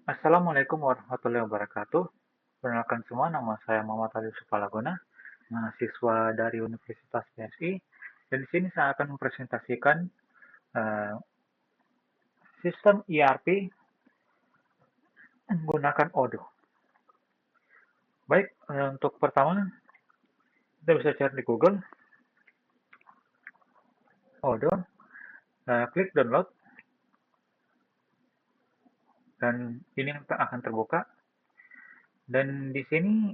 Assalamualaikum warahmatullahi wabarakatuh. Perkenalkan semua, nama saya Muhammad Ali Supalaguna, mahasiswa dari Universitas PSI. Dan di sini saya akan mempresentasikan eh, sistem ERP menggunakan Odoo. Baik, untuk pertama kita bisa cari di Google Odoo, klik download, dan ini akan terbuka. Dan di sini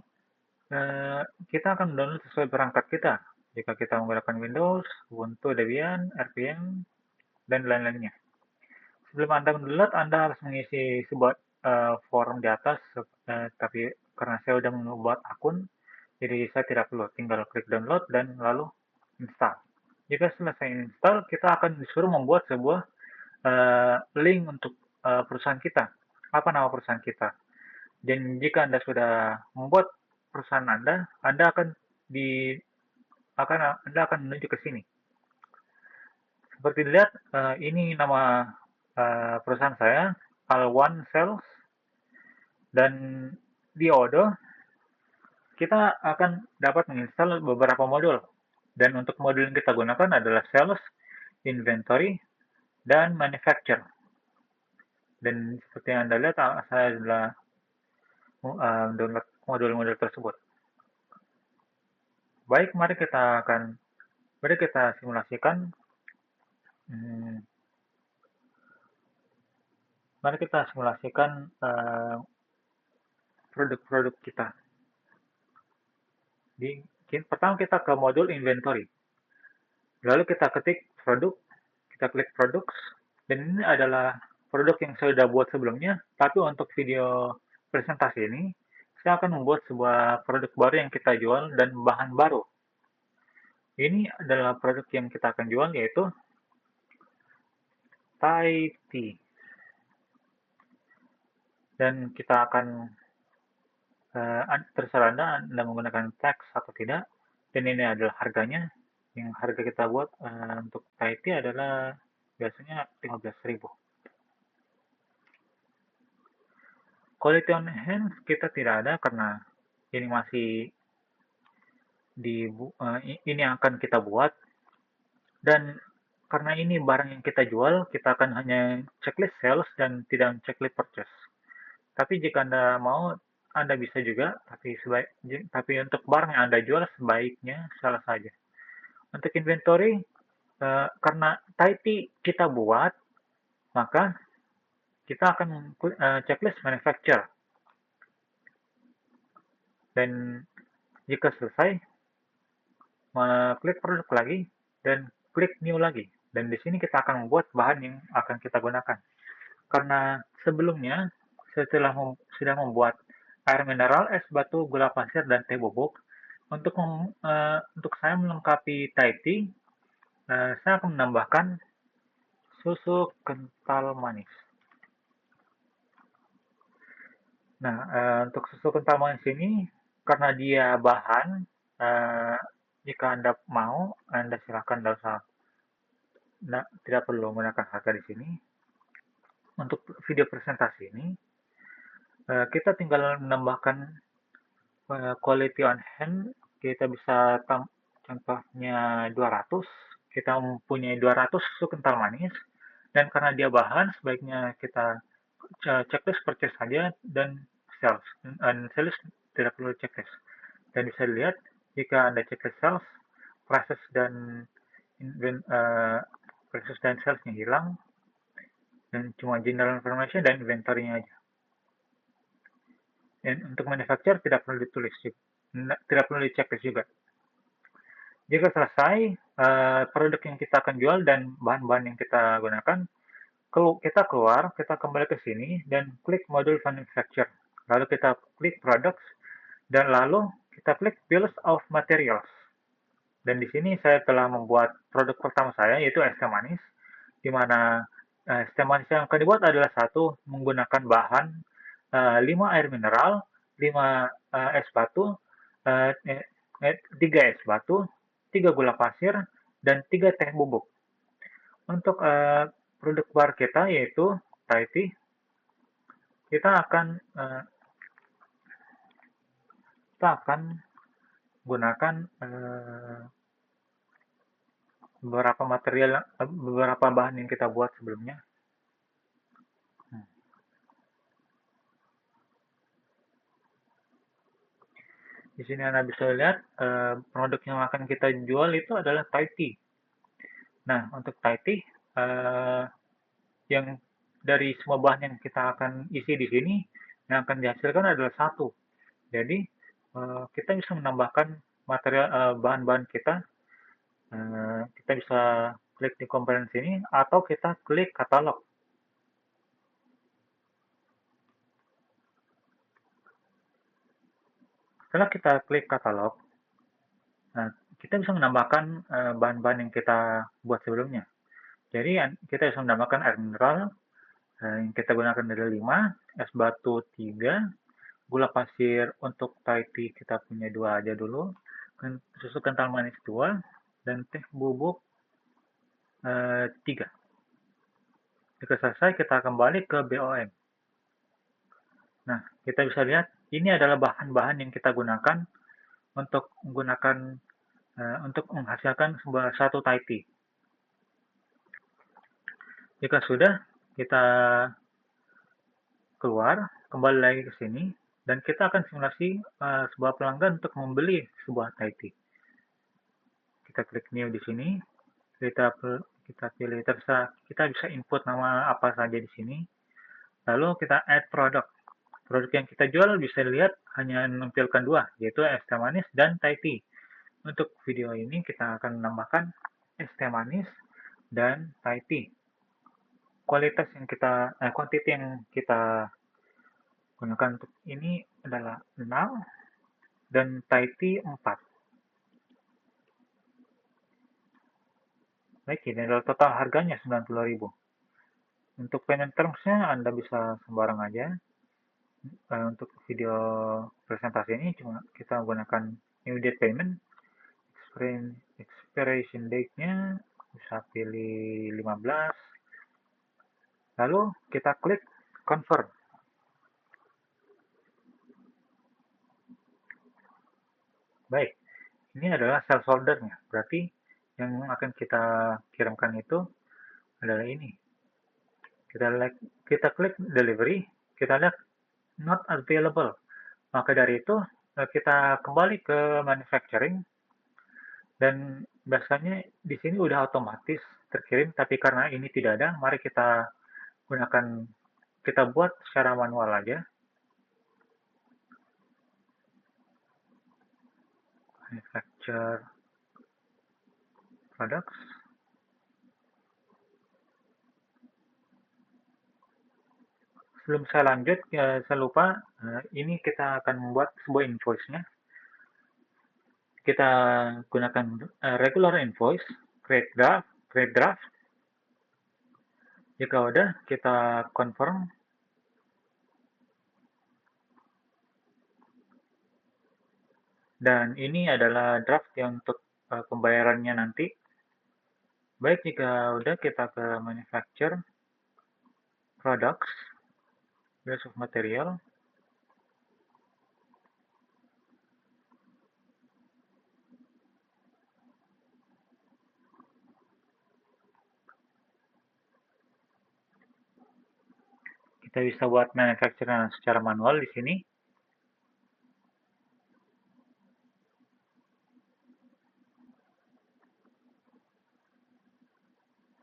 eh, kita akan download sesuai perangkat kita. Jika kita menggunakan Windows, Ubuntu, Debian, RPM, dan lain-lainnya. Sebelum Anda mendownload, Anda harus mengisi sebuah form di atas, tapi karena saya sudah membuat akun, jadi saya tidak perlu, tinggal klik download dan lalu install. Jika selesai install, kita akan disuruh membuat sebuah link untuk perusahaan kita. Apa nama perusahaan kita? Dan jika Anda sudah membuat perusahaan Anda akan menuju ke sini. Seperti dilihat, ini nama perusahaan saya, Al1 Sales, dan di Odoo kita akan dapat menginstal beberapa modul. Dan untuk modul yang kita gunakan adalah Sales, Inventory, dan Manufacture. Dan seperti yang Anda lihat, saya sudah download modul-modul tersebut. Baik, mari kita simulasikan. Mari kita simulasikan produk-produk kita. Pertama kita ke modul inventory. Lalu kita ketik produk, kita klik products, dan ini adalah produk yang saya sudah buat sebelumnya, tapi untuk video presentasi ini, saya akan membuat sebuah produk baru yang kita jual dan bahan baru. Ini adalah produk yang kita akan jual, yaitu Thai tea. Dan kita akan terserah Anda menggunakan teks atau tidak. Dan ini adalah harganya. Yang harga kita buat untuk Thai tea adalah biasanya 15.000. Quality on hand kita tidak ada karena ini masih ini akan kita buat, dan karena ini barang yang kita jual, kita akan hanya checklist sales dan tidak checklist purchase. Tapi jika Anda mau, Anda bisa juga, tapi untuk barang yang Anda jual sebaiknya salah saja. Untuk inventory, karena Thai kita buat, maka kita akan checklist manufacture. Dan jika selesai, klik produk lagi, dan klik new lagi. Dan di sini kita akan membuat bahan yang akan kita gunakan. Karena sebelumnya, sudah membuat air mineral, es batu, gula pasir, dan teh bubuk. Untuk saya melengkapi Thai tea, saya akan menambahkan susu kental manis. Nah, untuk susu kental manis ini, karena dia bahan, jika Anda mau, Anda silakan, tidak perlu menggunakan harga di sini. Untuk video presentasi ini, kita tinggal menambahkan quality on hand. Kita bisa contohnya 200. Kita mempunyai 200 susu kental manis, dan karena dia bahan, sebaiknya kita checklist purchase saja, dan sales tidak perlu checklist. Dan bisa dilihat, jika Anda checklist sales, prices dan salesnya hilang, dan cuma general information dan inventory-nya aja. Dan untuk manufacture tidak perlu ditulis, tidak perlu di-checklist juga. Jika selesai produk yang kita akan jual dan bahan-bahan yang kita gunakan, kita keluar, kita kembali ke sini dan klik modul manufacture. Lalu kita klik products, dan lalu kita klik bills of materials. Dan di sini saya telah membuat produk pertama saya, yaitu es teh manis, di mana es teh manis yang akan dibuat adalah menggunakan bahan 5 air mineral, 5 es batu, 3 es batu, 3 gula pasir, dan 3 teh bubuk. Untuk produk bar kita yaitu Thai tea, kita akan kita akan gunakan beberapa bahan yang kita buat sebelumnya. Di sini Anda bisa lihat produk yang akan kita jual itu adalah Thai tea. Nah, untuk Thai tea yang dari semua bahan yang kita akan isi di sini, yang akan dihasilkan adalah satu. Jadi kita bisa menambahkan material bahan-bahan kita. Kita bisa klik di komponen sini atau kita klik katalog. Setelah kita klik katalog, nah, kita bisa menambahkan bahan-bahan yang kita buat sebelumnya. Jadi kita bisa menambahkan air mineral yang kita gunakan dari 5, es batu 3, gula pasir untuk Thai tea kita punya 2 aja dulu, susu kental manis 2, dan teh bubuk 3. Jika selesai, kita kembali ke BOM. Nah, kita bisa lihat ini adalah bahan-bahan yang kita gunakan untuk menghasilkan satu Thai tea. Jika sudah, kita keluar, kembali lagi ke sini, dan kita akan simulasi sebuah pelanggan untuk membeli sebuah Thai tea. Kita klik new di sini, kita pilih terserah, kita bisa input nama apa saja di sini, lalu kita add product. Produk yang kita jual bisa dilihat hanya menampilkan dua, yaitu es teh manis dan Thai tea. Untuk video ini kita akan menambahkan es teh manis dan Thai tea. Kuantiti yang kita gunakan untuk ini adalah 6 dan Thai tea 4. Baik, ini adalah total harganya 90.000. Untuk payment terms-nya Anda bisa sembarang aja. Untuk video presentasi ini cuma kita menggunakan immediate payment. Expiration date-nya bisa pilih 15. Lalu kita klik confirm. Baik, ini adalah sales order-nya. Berarti yang akan kita kirimkan itu adalah ini. Kita klik delivery, kita lihat not available. Maka dari itu kita kembali ke manufacturing dan biasanya di sini udah otomatis terkirim, tapi karena ini tidak ada, mari kita buat secara manual aja. Manufacture products. Sebelum saya lanjut, saya lupa, ini kita akan membuat sebuah invoice-nya. Kita gunakan regular invoice, create draft. Jika udah, kita confirm. Dan ini adalah draft yang untuk pembayarannya nanti. Baik, jika udah kita ke manufacture, products, bill of material. Kita bisa buat manufacture secara manual di sini.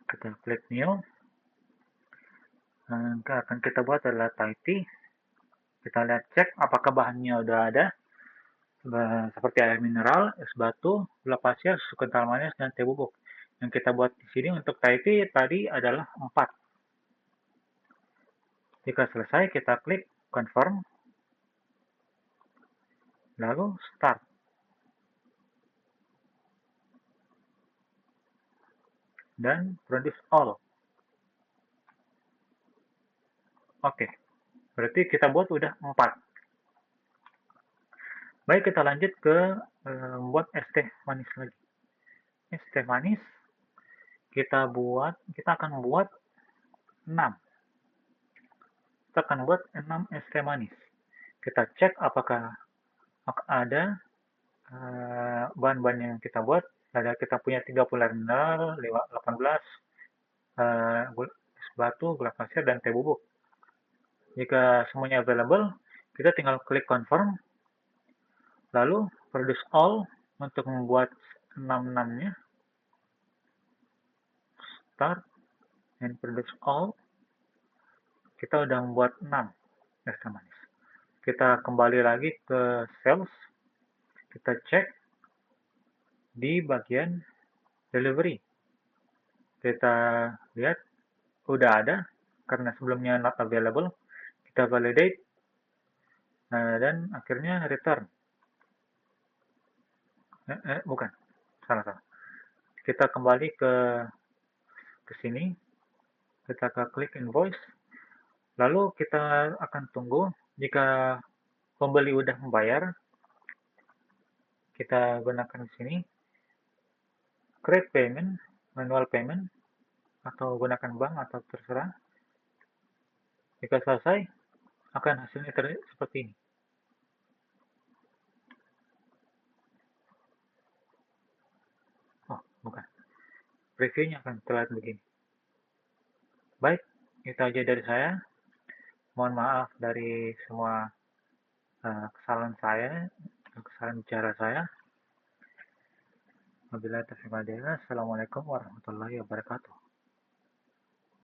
Kita klik new. Yang akan kita buat adalah Thai tea. Kita lihat cek apakah bahannya udah ada. Seperti air mineral, es batu, gula pasir, susu kental manis, dan teh bubuk. Yang kita buat di sini untuk Thai tea tadi adalah 4. Jika selesai, kita klik confirm. Lalu start. Dan produce all. Oke, berarti kita buat udah 4. Baik, kita lanjut ke buat es teh manis lagi. Es teh manis kita akan buat 6. kita akan buat 6 es teh manis. Kita cek apakah ada bahan-bahan yang kita buat. Ada kita punya 30 mineral, 18 es batu, gula pasir, dan teh bubuk. Jika semuanya available, kita tinggal klik confirm, lalu produce all untuk membuat 6-6-nya, start, and produce all. Kita udah membuat 6 es teh manis. Kita kembali lagi ke sales, kita cek di bagian delivery. Kita lihat udah ada, karena sebelumnya not available. Kita validate, dan akhirnya return. Bukan, salah. Kita kembali ke sini, kita klik invoice, lalu kita akan tunggu. Jika pembeli udah membayar, kita gunakan di sini create payment, manual payment, atau gunakan bank atau terserah. Jika selesai, akan hasilnya seperti ini. Oh, bukan. Previewnya akan terlihat begini. Baik, itu aja dari saya. Mohon maaf dari semua kesalahan saya, kesalahan bicara saya. Wabillahi taufiq wal hidayah. Assalamualaikum warahmatullahi wabarakatuh.